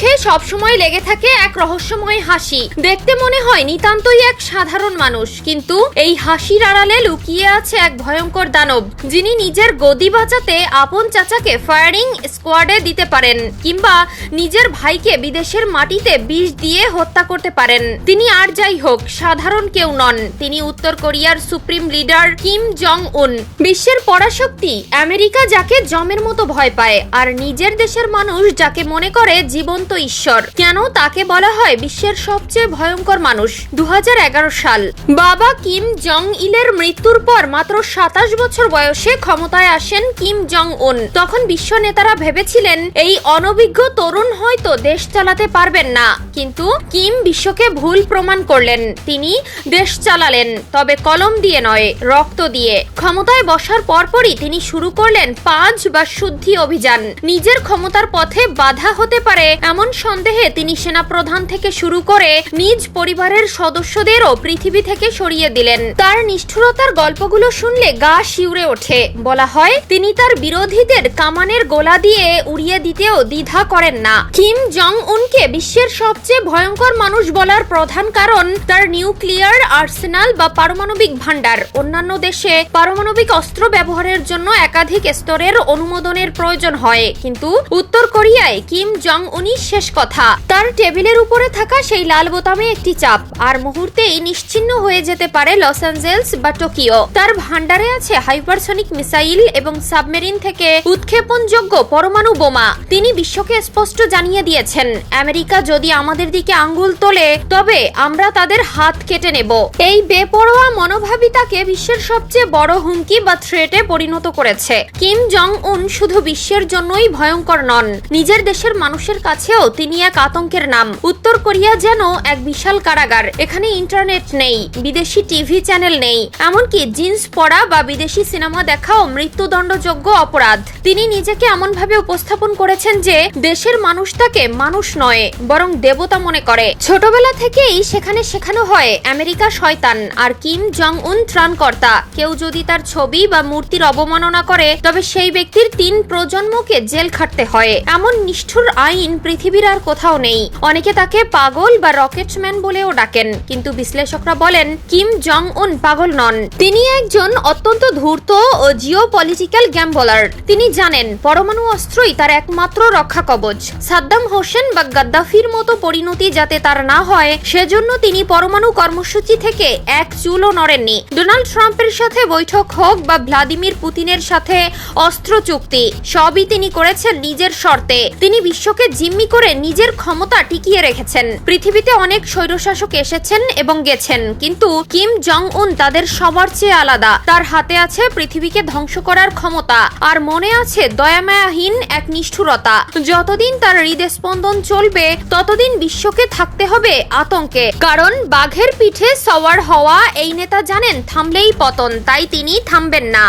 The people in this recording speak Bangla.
মুখে সবসময় লেগে থাকে এক রহস্যময় হাসি। দেখতে মনে হয় নিতান্তই এক সাধারণ মানুষ, কিন্তু এই হাসির আড়ালে লুকিয়ে আছে এক ভয়ঙ্কর দানব, যিনি নিজের গদি বাঁচাতে আপন চাচাকে ফায়ারিং স্কোয়াডে দিতে পারেন, কিংবা নিজের ভাইকে বিদেশের মাটিতে বিষ দিয়ে হত্যা করতে পারেন। তিনি আর যাই হোক সাধারণ কেউ নন, তিনি উত্তর কোরিয়ার সুপ্রিম লিডার কিম জং উন। বিশ্বের পরাশক্তি আমেরিকা যাকে জমের মতো ভয় পায়, আর নিজের দেশের মানুষ যাকে মনে করে জীবন্ত ঈশ্বর। কেন তাকে বলা হয় বিশ্বের সবচেয়ে ভয়ঙ্কর মানুষ? 2011 সাল বাবা কিম জং ইলের মৃত্যুর পর মাত্র 27 বছর বয়সে ক্ষমতায় আসেন কিম জং উন। তখন বিশ্ব নেতারা ভেবেছিলেন এই অনভিজ্ঞ তরুণ হয়তো দেশ চালাতে পারবেন না, কিন্তু কিম বিশ্বকে ভুল প্রমাণ করলেন। তিনি দেশ চালালেন, তবে কলম দিয়ে নয়, রক্ত দিয়ে। ক্ষমতায় বসার পরপরই তিনি শুরু করলেন 5 বা শুদ্ধি অভিযান। নিজের ক্ষমতার পথে বাধা হতে পারে এমন সন্দেহে তিনি সেনাপ্রধান থেকে শুরু করে নিজ পরিবারের সদস্যদেরও পৃথিবী থেকে সরিয়ে দিলেন। তার নিষ্ঠুরতার গল্পগুলো শুনলে গা শিউরে ওঠে। বলা হয় তিনি তার বিরোধীদের কামানের গোলা দিয়ে উড়িয়ে দিতেও দ্বিধা করেন না। কিম জং উনকে বিশ্বের সবচেয়ে ভয়ঙ্কর মানুষ বলার প্রধান কারণ তার নিউক্লিয়ার আর্সেনাল বা পারমাণবিক ভান্ডার। অন্যান্য দেশে পারমাণবিক অস্ত্র ব্যবহারের জন্য একাধিক স্তরের অনুমোদনের প্রয়োজন হয়, কিন্তু উত্তর কোরিয়ায় কিম জং উনই শেষ কথা। তার টেবিলের উপরে থাকা সেই লাল বোতামে একটি চাপ, আর মুহূর্তেই নিশ্চিহ্ন হয়ে যেতে পারে লস অ্যাঞ্জেলস বা টোকিও। তার ভান্ডারে আছে হাইপারসনিক মিসাইল এবং সাবমেরিন থেকে উৎক্ষেপণযোগ্য পরমাণু বোমা। তিনি বিশ্বকে স্পষ্ট জানিয়ে দিয়েছেন, আমেরিকা যদি আমাদের দিকে আঙ্গুল তোলে তবে আমরা তাদের হাত কেটে নেব। এই বেপরোয়া মনোভাবই তাকে বিশ্বের সবচেয়ে বড় হুমকি বা থ্রেটে পরিণত করেছে। কিম জং উন শুধু বিশ্বের জন্যই ভয়ঙ্কর নন, নিজের দেশের মানুষের কাছেও তিনি এক আতঙ্কের নাম। উত্তর কোরিয়া যেন এক বিশাল কারাগার। এখানে ইন্টারনেট নেই, বিদেশি টিভি চ্যানেল নেই, এমনকি জিন্স পরা বা বিদেশি সিনেমা দেখাও মৃত্যুদণ্ডযোগ্য অপরাধ। তিনি নিজেকে এমনভাবে উপস্থাপন করেছেন যে দেশের মানুষ তাকে মানুষ নয় বরং দেবতা মনে করে। ছোটবেলা থেকেই সেখানে শেখানো হয় আমেরিকা শয়তান আর কিম জং উন ত্রাণকর্তা। কেউ যদি তার ছবি বা মূর্তির অবমাননা করে তবে সেই ব্যক্তির 3 প্রজন্মকে জেল খাটতে হয়। এমন নিষ্ঠুর আইন পৃথিবীর আর কোথাও নেই। অনেকে তাকে পাগল বা রকেটম্যান বলেও ডাকেন, কিন্তু বিশ্লেষকরা বলেন কিম জং উন পাগল নন। তিনি একজন অত্যন্ত ধূর্ত ও জিও পলিটিক্যাল গ্যাম্বলার। তিনি জানেন পরমাণু অস্ত্রই তার একমাত্র রক্ষা কবচ। সাদ্দাম হোসেন বা গাদ্দাফির মতো পরিণতি যাতে তার না হয় সেজন্য তিনি পরমাণু কর্মসূচি থেকে এক চুলও নড়েননি। ডোনাল্ড ট্রাম্পের সাথে বৈঠক হোক বা ভ্লাদিমির পুতিনের সাথে অস্ত্র চুক্তি, সবই তিনি করেছেন নিজের শর্তে। তিনি বিশ্বকে জিম্মি করে নিজের ক্ষমতা টিকিয়ে রেখেছেন। পৃথিবীতে অনেক স্বৈরশাসক এসেছেন এবং গেছেন, কিন্তু কিম জং উন তাদের সবার চেয়ে আলাদা। তার হাতে আছে পৃথিবীকে ধ্বংস করার ক্ষমতা, আর মনে আছে দয়ামায়াহীন এক নিষ্ঠুরতা। যতদিন তার হৃদস্পন্দন চলবে ততদিন বিশ্বকে থাকতে হবে আতঙ্কে। কারণ বাঘের পিঠে সওয়ার হওয়া এই নেতা জানেন থামলেই পতন, তাই তিনি থামবেন না।